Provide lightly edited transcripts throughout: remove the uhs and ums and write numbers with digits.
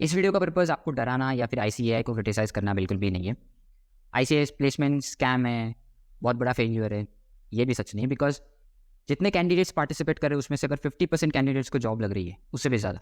इस वीडियो का पर्पज़ आपको डराना या फिर आईसीएआई को क्रिटिसाइज़ करना बिल्कुल भी नहीं है। आईसीएआई प्लेसमेंट स्कैम है, बहुत बड़ा फेल्यूर है, ये भी सच नहीं है। बिकॉज जितने कैंडिडेट्स पार्टिसिपेट कर रहे हैं उसमें से अगर 50% कैंडिडेट्स को जॉब लग रही है, उससे भी ज़्यादा,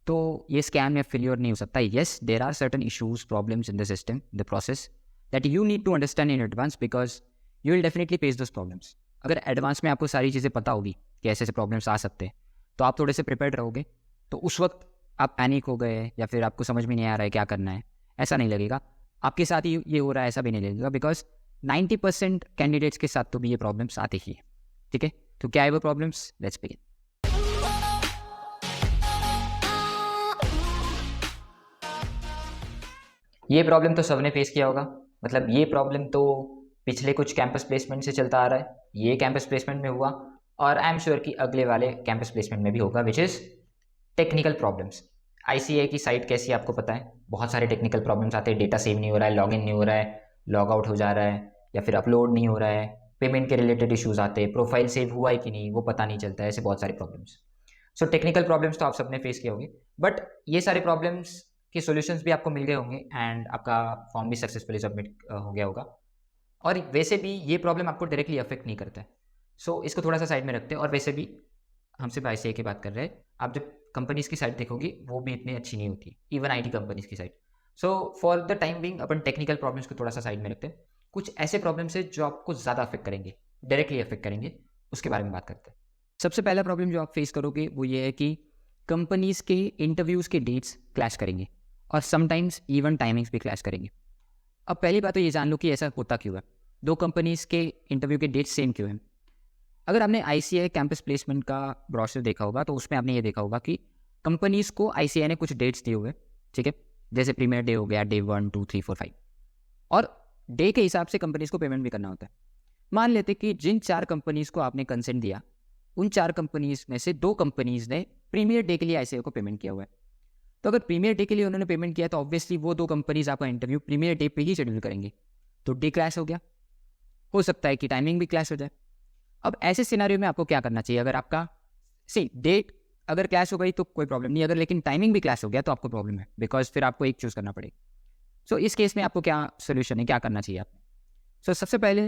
तो ये स्कैम या फेल्यूर नहीं हो सकता। Yes, there are certain issues, problems in the system, the process that you need to understand in advance, because you will definitely face those problems. अगर एडवांस में आपको सारी चीज़ें पता होगी कि ऐसे ऐसे प्रॉब्लम्स आ सकते हैं, तो आप थोड़े से प्रिपेयर्ड रहोगे। तो उस वक्त आप पैनिक हो गए या फिर आपको समझ में नहीं आ रहा है क्या करना है, ऐसा नहीं लगेगा। आपके साथ ही ये हो रहा है ऐसा भी नहीं लगेगा, बिकॉज 90% कैंडिडेट्स के साथ तो भी ये प्रॉब्लम्स आती ही है। ठीक है, तो क्या है वो प्रॉब्लम्स? Let's begin. ये प्रॉब्लम तो सबने फेस किया होगा। मतलब ये प्रॉब्लम तो पिछले कुछ कैंपस प्लेसमेंट से चलता आ रहा है, ये कैंपस प्लेसमेंट में हुआ और आई एम श्योर कि अगले वाले कैंपस प्लेसमेंट में भी होगा, which is technical problems. ICAI की साइट कैसी है आपको पता है, बहुत सारे टेक्निकल प्रॉब्लम्स आते हैं। डेटा सेव नहीं हो रहा है, लॉगिन नहीं हो रहा है, लॉग आउट हो जा रहा है, या फिर अपलोड नहीं हो रहा है, पेमेंट के रिलेटेड इश्यूज आते हैं, प्रोफाइल सेव हुआ है कि नहीं वो पता नहीं चलता है, ऐसे बहुत सारे प्रॉब्लम्स। सो टेक्निकल प्रॉब्लम्स तो आप सबने फेस किए होंगे, बट ये सारे प्रॉब्लम्स के सॉल्यूशंस भी आपको मिल गए होंगे एंड आपका फॉर्म भी सक्सेसफुली सबमिट हो गया होगा। और वैसे भी ये प्रॉब्लम आपको डायरेक्टली अफेक्ट नहीं करता है, सो इसको थोड़ा सा साइड में रखते हैं। और वैसे भी हम सिर्फ आईसीआई की बात कर रहे हैं, आप जब कंपनीज की साइट देखोगे वो भी इतनी अच्छी नहीं होती, इवन आईटी कंपनीज की site. So for the time being upon technical problems को थोड़ा सा साइड में रखते हैं। कुछ ऐसे प्रॉब्लम्स है जो आपको ज़्यादा अफेक्ट करेंगे, डायरेक्टली अफेक्ट करेंगे, उसके बारे में बात करते हैं। सबसे पहला प्रॉब्लम जो आप फेस करोगे वो ये है कि कंपनीज के इंटरव्यूज़ के डेट्स क्लैश करेंगे और समटाइम्स इवन टाइमिंग्स भी क्लैश करेंगे। अब पहली बात तो ये जान लो कि ऐसा होता क्यों है, दो कंपनीज के इंटरव्यू के डेट्स सेम क्यों हैं। अगर आपने आईसीआई कैंपस प्लेसमेंट का ब्रोशर देखा होगा तो उसमें आपने ये देखा होगा कि कंपनीज को आईसीआई ने कुछ डेट्स दिए हुए, ठीक है, जैसे प्रीमियर डे हो गया, डे 1, 2, 3, 4, 5, और डे के हिसाब से कंपनीज को पेमेंट भी करना होता है। मान लेते कि जिन 4 कंपनीज को आपने कंसेंट दिया, उन 4 कंपनीज में से 2 कंपनीज ने प्रीमियर डे के लिए आईसीआई को पेमेंट किया हुआ है। तो अगर प्रीमियर डे के लिए उन्होंने पेमेंट किया तो ऑब्वियसली वो 2 कंपनीज आपका इंटरव्यू प्रीमियर डे पे ही शेड्यूल करेंगे, तो डे क्लैश हो गया। हो सकता है कि टाइमिंग भी क्लैश हो जाए। अब ऐसे सिनेरियो में आपको क्या करना चाहिए? अगर आपका डेट अगर क्लैश हो गई तो कोई प्रॉब्लम नहीं, अगर लेकिन टाइमिंग भी क्लैश हो गया तो आपको प्रॉब्लम है, बिकॉज फिर आपको एक चूज़ करना पड़ेगा। सो इस केस में आपको क्या सोल्यूशन है, क्या करना चाहिए आपको? सो सबसे पहले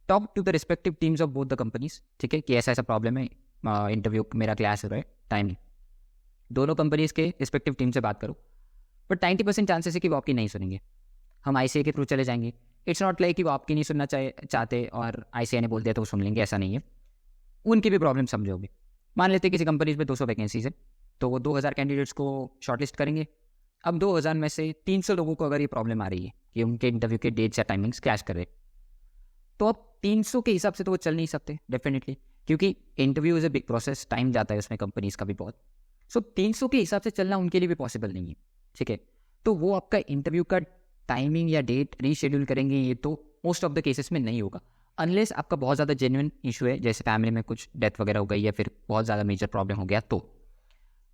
talk to the respective teams of both the companies, ठीक है, कि ऐसा ऐसा प्रॉब्लम है, इंटरव्यू मेरा क्लैश हो रहा है, टाइमिंग। दोनों कंपनीज के रिस्पेक्टिव टीम से बात करो, बट 90% चांसेस है कि वो आपकी नहीं सुनेंगे, हम आईसीआई के थ्रू चले जाएंगे। इट्स नॉट लाइक कि वो आपकी नहीं सुनना चाहते और आईसीआई ने बोल दिया तो वो सुन लेंगे, ऐसा नहीं है। उनकी भी प्रॉब्लम समझोगे। मान लेते हैं किसी कंपनीज में 200 वैकेंसीज है, तो वो 2000 कैंडिडेट्स को शॉर्टलिस्ट करेंगे। अब 2000 में से 300 लोगों को अगर ये प्रॉब्लम आ रही है कि उनके इंटरव्यू के डेट्स या टाइमिंग्स क्लैश कर रहे, तो अब 300 के हिसाब से तो वो चल नहीं सकते डेफिनेटली, क्योंकि interview is a big process, time जाता है उसमें कंपनीज का भी बहुत। सो 300 के हिसाब से चलना उनके लिए भी पॉसिबल नहीं है, ठीक है। तो वो आपका इंटरव्यू का टाइमिंग या डेट रीशेड्यूल करेंगे, ये तो मोस्ट ऑफ द केसेस में नहीं होगा, अनलेस आपका बहुत ज़्यादा जेन्युइन इशू है, जैसे फैमिली में कुछ डेथ वगैरह हो गई या फिर बहुत ज़्यादा मेजर प्रॉब्लम हो गया तो।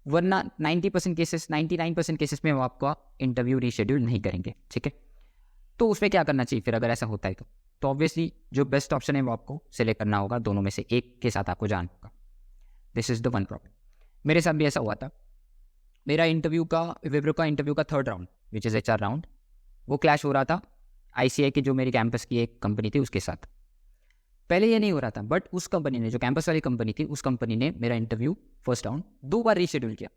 वरना 90% केसेस, 99% केसेस में वो आपका इंटरव्यू रीशेड्यूल नहीं करेंगे, ठीक है। तो उसमें क्या करना चाहिए फिर अगर ऐसा होता है तो ऑब्वियसली जो बेस्ट ऑप्शन है वो आपको सिलेक्ट करना होगा, दोनों में से एक के साथ आपको जाना होगा। This is the one problem. मेरे साथ भी ऐसा हुआ था। मेरा विप्रो का इंटरव्यू का 3rd round, which is HR round, वो क्लैश हो रहा था आईसीआई की जो मेरी कैंपस की एक कंपनी थी उसके साथ। पहले ये नहीं हो रहा था, बट उस कंपनी ने, जो कैंपस वाली कंपनी थी, उस कंपनी ने मेरा इंटरव्यू 1st राउंड 2 बार रीशेड्यूल किया।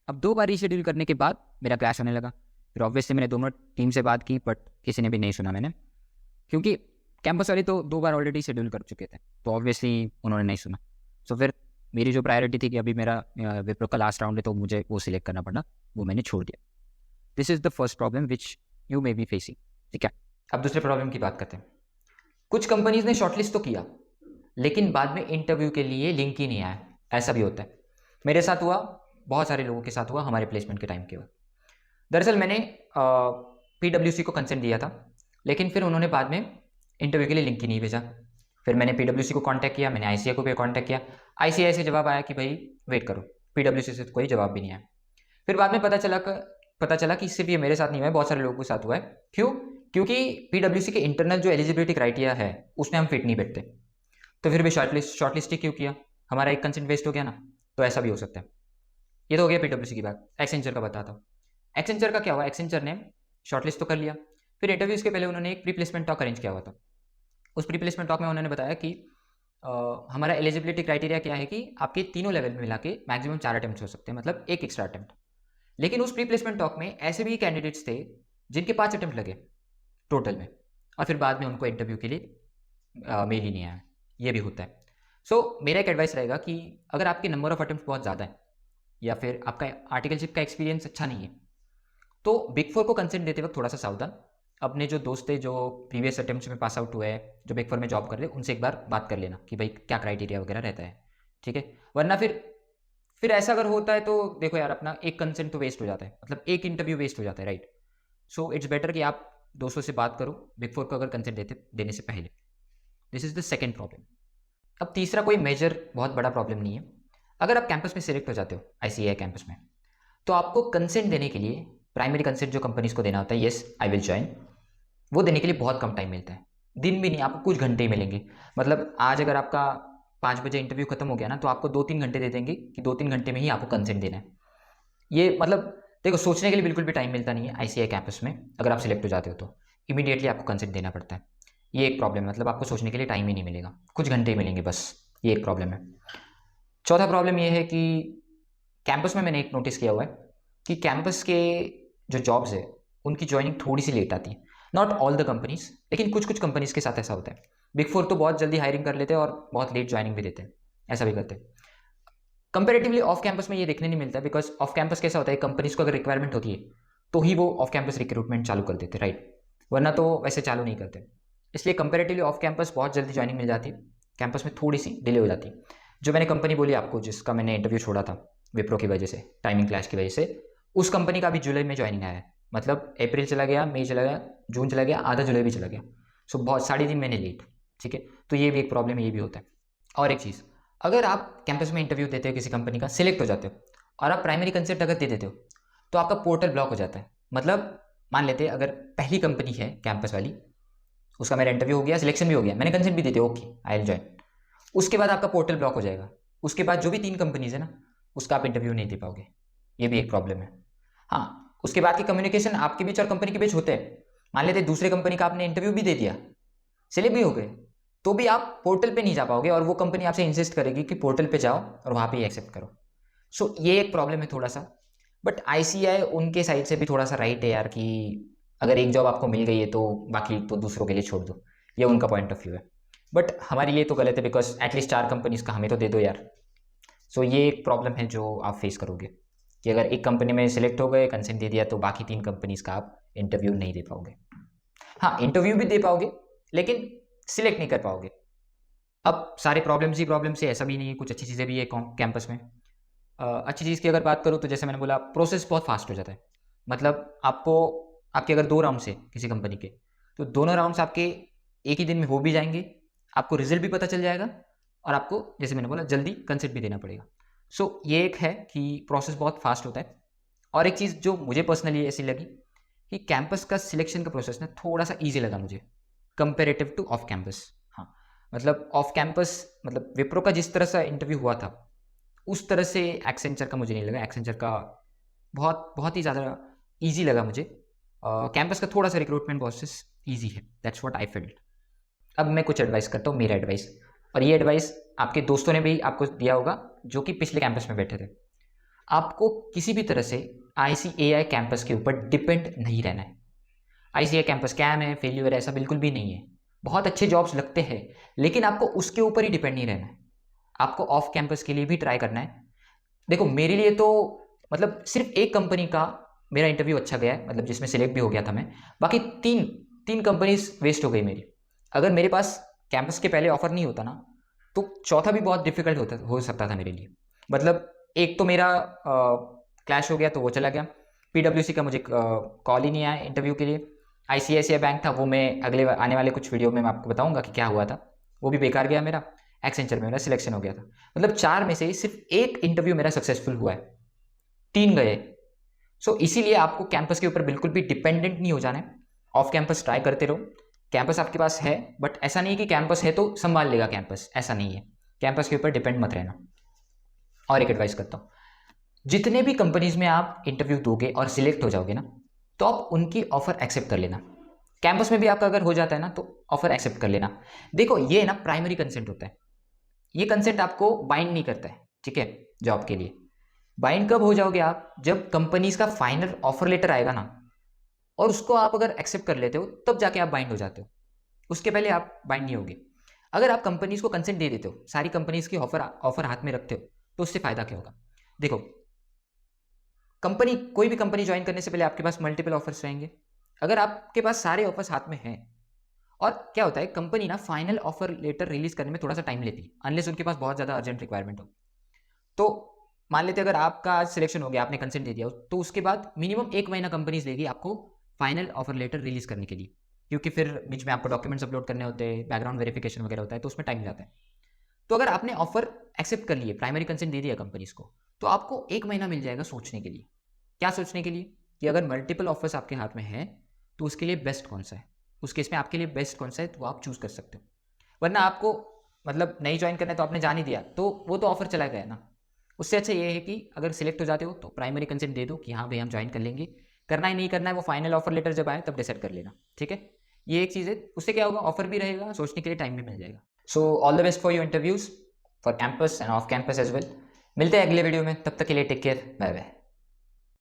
अब 2 बार रीशेड्यूल करने के बाद मेरा क्लैश होने लगा। फिर ऑब्वियसली मैंने दोनों टीम से बात की, बट किसी ने भी नहीं सुना मैंने, क्योंकि कैंपस वाले तो 2 बार ऑलरेडी शेड्यूल कर चुके थे, तो ऑब्वियसली उन्होंने नहीं सुना। सो फिर मेरी जो प्रायोरिटी थी कि अभी मेरा विप्रो का लास्ट राउंड है, तो मुझे वो सिलेक्ट करना पड़ा, वो मैंने छोड़ दिया। This is the first problem which you may be facing, ठीक है। अब दूसरे प्रॉब्लम की बात करते हैं। कुछ कंपनीज ने शॉर्टलिस्ट तो किया, लेकिन बाद में इंटरव्यू के लिए लिंक ही नहीं आया, ऐसा भी होता है। मेरे साथ हुआ, बहुत सारे लोगों के साथ हुआ हमारे प्लेसमेंट के टाइम के बाद। दरअसल मैंने PwC को कंसेंट दिया था, लेकिन फिर उन्होंने बाद में इंटरव्यू के लिए लिंक ही नहीं भेजा। फिर मैंने PwC को कांटेक्ट किया, मैंने आईसीआई को भी कांटेक्ट किया। आईसीआई से जवाब आया कि भाई वेट करो, PwC से कोई जवाब भी नहीं आया। फिर बाद में पता चला कि इससे भी मेरे साथ नहीं हुआ है, बहुत सारे लोगों के साथ हुआ है। क्यों? क्योंकि PwC के इंटरनल जो एलिजिबिलिटी क्राइटेरिया है उसमें हम फिट नहीं बैठते, तो फिर भी शॉर्टलिस्ट ही क्यों किया, हमारा एक कंसेंट वेस्ट हो गया ना। तो ऐसा भी हो सकता है। ये तो हो गया PwC की बात। एक्सेंचर का बताता हूँ। एक्सेंचर का क्या हुआ, एक्सेंचर ने शॉर्टलिस्ट तो कर लिया, फिर इंटरव्यूज़ के पहले उन्होंने एक प्री प्लेसमेंट टॉक अरेंज किया हुआ था। उस प्री प्लेसमेंट टॉक में उन्होंने बताया कि हमारा एलिजिबिलिटी क्राइटेरिया क्या है कि आपके तीनों लेवल में मिला के मैक्सिमम 4 अटेम्प्ट हो सकते हैं, मतलब एक एक्स्ट्रा अटेम्प्ट। लेकिन उस प्री प्लेसमेंट टॉक में ऐसे भी कैंडिडेट्स थे जिनके 5 अटेम्प्ट लगे टोटल में, और फिर बाद में उनको इंटरव्यू के लिए मेल ही नहीं आया। ये भी होता है। सो मेरा एक एडवाइस रहेगा कि अगर आपके नंबर ऑफ अटेम्प्ट बहुत ज़्यादा है या फिर आपका आर्टिकलशिप का एक्सपीरियंस अच्छा नहीं है, तो बिग फोर को कंसेंट देते वक्त थोड़ा सा सावधान। अपने जो दोस्त थे जो प्रीवियस अटेम्प्ट में पास आउट हुए हैं, जो बिग फोर में जॉब कर रहे हैं, उनसे एक बार बात कर लेना कि भाई क्या क्राइटेरिया वगैरह रहता है, ठीक है। वरना फिर ऐसा अगर होता है तो देखो यार, अपना एक कंसेंट तो वेस्ट हो जाता है, मतलब एक इंटरव्यू वेस्ट हो जाता है, राइट। सो इट्स बेटर कि आप दोस्तों से बात करो बिग फोर को अगर कंसेंट देने से पहले। This is the second problem. अब तीसरा कोई मेजर बहुत बड़ा प्रॉब्लम नहीं है। अगर आप कैंपस में सिलेक्ट हो जाते हो ICAI कैंपस में, तो आपको कंसेंट देने के लिए, प्राइमरी कंसेंट जो कंपनीज को देना होता है, येस आई विल ज्वाइन, वो देने के लिए बहुत कम टाइम मिलता है। दिन भी नहीं, आपको कुछ घंटे ही मिलेंगे। मतलब आज अगर आपका 5 बजे इंटरव्यू खत्म हो गया ना, तो आपको 2-3 घंटे दे देंगे कि 2-3 घंटे में ही आपको कंसेंट देना है। ये मतलब देखो, सोचने के लिए बिल्कुल भी टाइम मिलता नहीं है ICAI कैंपस में। अगर आप सिलेक्ट हो जाते हो तो इमीडिएटली आपको कंसेंट देना पड़ता है। ये एक प्रॉब्लम है, मतलब आपको सोचने के लिए टाइम ही नहीं मिलेगा, कुछ घंटे ही मिलेंगे बस। ये एक प्रॉब्लम है। चौथा प्रॉब्लम ये है कि कैंपस में मैंने एक नोटिस किया हुआ है कि कैंपस के जो जॉब्स है उनकी ज्वाइनिंग थोड़ी सी लेट आती है। नॉट ऑल द कंपनीज, लेकिन कुछ कुछ कंपनीज के साथ ऐसा होता है। बिग फोर तो बहुत जल्दी हायरिंग कर लेते हैं और बहुत लेट ज्वाइनिंग भी देते हैं, ऐसा भी करते हैं। कंपेरेटिवली ऑफ कैंपस में ये देखने नहीं मिलता, बिकॉज ऑफ कैंपस कैसा होता है, कंपनीज को अगर रिक्वायरमेंट होती है तो ही वो ऑफ कैंपस रिक्रूटमेंट चालू कर देते, राइट। वरना तो वैसे चालू नहीं करते। इसलिए कंपेरेटिवली ऑफ कैंपस बहुत जल्दी ज्वाइनिंग मिल जाती है, कैंपस में थोड़ी सी डिले हो जाती है। जो मैंने कंपनी बोली आपको, जिसका मैंने इंटरव्यू छोड़ा था विप्रो की वजह से, टाइमिंग क्लैश की वजह से, उस कंपनी का भी जुलाई में ज्वाइनिंग आया है। मतलब अप्रैल चला गया, मई चला गया, जून चला गया, आधा जुलाई भी चला गया। सो बहुत 3.5 महीने लेट, ठीक है। तो ये भी एक प्रॉब्लम है, ये भी होता है। और एक चीज़, अगर आप कैंपस में इंटरव्यू देते हो किसी कंपनी का, सिलेक्ट हो जाते हो और आप प्राइमरी कंसेंट अगर दे देते हो, तो आपका पोर्टल ब्लॉक हो जाता है। मतलब मान लेते हैं अगर पहली कंपनी है कैंपस वाली, उसका मेरा इंटरव्यू हो गया, सिलेक्शन भी हो गया, मैंने कंसेंट भी दे दिया, ओके आई विल ज्वाइन, उसके बाद आपका पोर्टल ब्लॉक हो जाएगा। उसके बाद जो भी 3 कंपनीज है ना, उसका आप इंटरव्यू नहीं दे पाओगे। ये भी एक प्रॉब्लम है। हाँ, उसके बाद की कम्युनिकेशन आपके बीच और कंपनी के बीच होते हैं। मान लेते दूसरे कंपनी का आपने इंटरव्यू भी दे दिया, सिलेक्ट भी हो गए, तो भी आप पोर्टल पे नहीं जा पाओगे और वो कंपनी आपसे इंसिस्ट करेगी कि पोर्टल पे जाओ और वहाँ पे ही एक्सेप्ट करो। सो ये एक प्रॉब्लम है थोड़ा सा। बट ICAI उनके साइड से भी थोड़ा सा राइट है यार, कि अगर एक जॉब आपको मिल गई है तो बाकी तो दूसरों के लिए छोड़ दो, ये उनका पॉइंट ऑफ व्यू है। बट हमारे लिए तो गलत है, बिकॉज एटलीस्ट 4 कंपनीज का हमें तो दे दो यार। सो ये एक प्रॉब्लम है जो आप फेस करोगे कि अगर एक कंपनी में सिलेक्ट हो गए, कंसेंट दे दिया, तो बाकी 3 कंपनीज का आप इंटरव्यू नहीं दे पाओगे। हाँ, इंटरव्यू भी दे पाओगे लेकिन सिलेक्ट नहीं कर पाओगे। अब सारे प्रॉब्लम्स ही प्रॉब्लम्स है, ऐसा भी नहीं है, कुछ अच्छी चीज़ें भी है कैंपस में। अच्छी चीज़ की अगर बात करूँ तो जैसे मैंने बोला, प्रोसेस बहुत फास्ट हो जाता है। मतलब आपके अगर 2 राउंड्स है किसी कंपनी के, तो दोनों राउंड्स आपके एक ही दिन में हो भी जाएंगे, आपको रिजल्ट भी पता चल जाएगा और आपको, जैसे मैंने बोला, जल्दी कंसेंट भी देना पड़ेगा। सो ये एक है कि प्रोसेस बहुत फास्ट होता है। और एक चीज़ जो मुझे पर्सनली ऐसी लगी कि कैंपस का सिलेक्शन का प्रोसेस ना थोड़ा सा ईजी लगा मुझे कंपेरेटिव टू ऑफ कैंपस। हाँ, मतलब ऑफ कैंपस, मतलब विप्रो का जिस तरह से इंटरव्यू हुआ था उस तरह से एक्सेंचर का मुझे नहीं लगा। एक्सेंचर का बहुत बहुत ही ज़्यादा ईजी लगा मुझे। कैंपस का थोड़ा सा रिक्रूटमेंट प्रोसेस ईजी है, दैट्स व्हाट आई फील्ड। अब मैं कुछ एडवाइस करता हूँ, मेरा एडवाइस, और ये एडवाइस आपके दोस्तों ने भी आपको दिया होगा जो कि पिछले कैंपस में बैठे थे। आपको किसी भी तरह से ICAI कैंपस के ऊपर डिपेंड नहीं रहना है। ICAI कैंपस स्कैम है, फेल्यूर है, ऐसा बिल्कुल भी नहीं है। बहुत अच्छे जॉब्स लगते हैं, लेकिन आपको उसके ऊपर ही डिपेंड नहीं रहना है। आपको ऑफ कैंपस के लिए भी ट्राई करना है। देखो मेरे लिए तो मतलब सिर्फ एक कंपनी का मेरा इंटरव्यू अच्छा गया है, मतलब जिसमें सिलेक्ट भी हो गया था मैं। बाकी तीन कंपनीज वेस्ट हो गई मेरी। अगर मेरे पास कैंपस के पहले ऑफर नहीं होता ना, तो चौथा भी बहुत डिफिकल्ट हो सकता था मेरे लिए। मतलब एक तो मेरा क्लैश हो गया तो वो चला गया, PwC का मुझे कॉल ही नहीं आया इंटरव्यू के लिए। ICICI बैंक था, वो मैं अगले आने वाले कुछ वीडियो में मैं आपको बताऊंगा कि क्या हुआ था, वो भी बेकार गया मेरा। एक्सेंचर में मेरा सिलेक्शन हो गया था। मतलब 4 में से सिर्फ एक इंटरव्यू मेरा सक्सेसफुल हुआ है, 3 गए। सो इसीलिए आपको कैंपस के ऊपर बिल्कुल भी डिपेंडेंट नहीं हो जाना है। ऑफ कैंपस ट्राई करते रहो। कैंपस आपके पास है, बट ऐसा नहीं कि कैंपस है तो संभाल लेगा कैंपस, ऐसा नहीं है। कैंपस के ऊपर डिपेंड मत रहना। और एक एडवाइस करता हूँ, जितने भी कंपनीज में आप इंटरव्यू दोगे और सिलेक्ट हो जाओगे ना, तो आप उनकी ऑफर एक्सेप्ट कर लेना। कैंपस में भी आपका अगर हो जाता है ना, तो ऑफर एक्सेप्ट कर लेना। देखो ये ना प्राइमरी कंसेंट होता है, ये कंसेंट आपको बाइंड नहीं करता है, ठीक है, जॉब के लिए। बाइंड कब हो जाओगे आप, जब कंपनीज का फाइनल ऑफर लेटर आएगा ना, और उसको आप अगर एक्सेप्ट कर लेते हो तब जाके आप बाइंड हो जाते हो, उसके पहले आप बाइंड नहीं होगे। अगर आप कंपनीज को कंसेंट दे देते हो, सारी कंपनीज की ऑफर ऑफर हाथ में रखते हो, तो उससे फायदा क्या होगा। देखो कंपनी, कोई भी कंपनी ज्वाइन करने से पहले आपके पास मल्टीपल ऑफर्स रहेंगे। अगर आपके पास सारे ऑफर्स हाथ में हैं, और क्या होता है कंपनी ना फाइनल ऑफर लेटर रिलीज करने में थोड़ा सा टाइम लेती है, अनलेस उनके पास बहुत ज़्यादा अर्जेंट रिक्वायरमेंट हो। तो मान लेते अगर आपका आज सिलेक्शन हो गया, आपने कंसेंट दे दिया, तो उसके बाद मिनिमम 1 महीना कंपनीज देगी आपको फाइनल ऑफर लेटर रिलीज करने के लिए, क्योंकि फिर बीच में आपको डॉक्यूमेंट्स अपलोड करने होते हैं, बैकग्राउंड वेरिफिकेशन वगैरह होता है, तो उसमें टाइम जाता है। तो अगर आपने ऑफर एक्सेप्ट कर लिए, प्राइमरी कंसेंट दे दिया कंपनीज को, तो आपको 1 महीना मिल जाएगा सोचने के लिए। क्या सोचने के लिए, कि अगर मल्टीपल ऑफर्स आपके हाथ में है तो उसके लिए बेस्ट कौन सा है, उस केस में आपके लिए बेस्ट कौन सा है तो आप चूज कर सकते हो। वरना आपको मतलब नहीं ज्वाइन करना है तो आपने जान ही दिया, तो वो तो ऑफर चला गया ना। उससे अच्छा ये है कि अगर सिलेक्ट हो जाते हो तो प्राइमरी कंसेंट दे दो कि हाँ भाई हम ज्वाइन कर लेंगे, करना ही नहीं करना है वो फाइनल ऑफर लेटर जब आए तब डिसाइड कर लेना, ठीक है। ये एक चीज़ है, उससे क्या होगा, ऑफर भी रहेगा, सोचने के लिए टाइम भी मिल जाएगा। So all the best for your interviews, for campus and off campus as well. मिलते हैं अगले वीडियो में, तब तक के लिए टेक केयर, बाय बाय।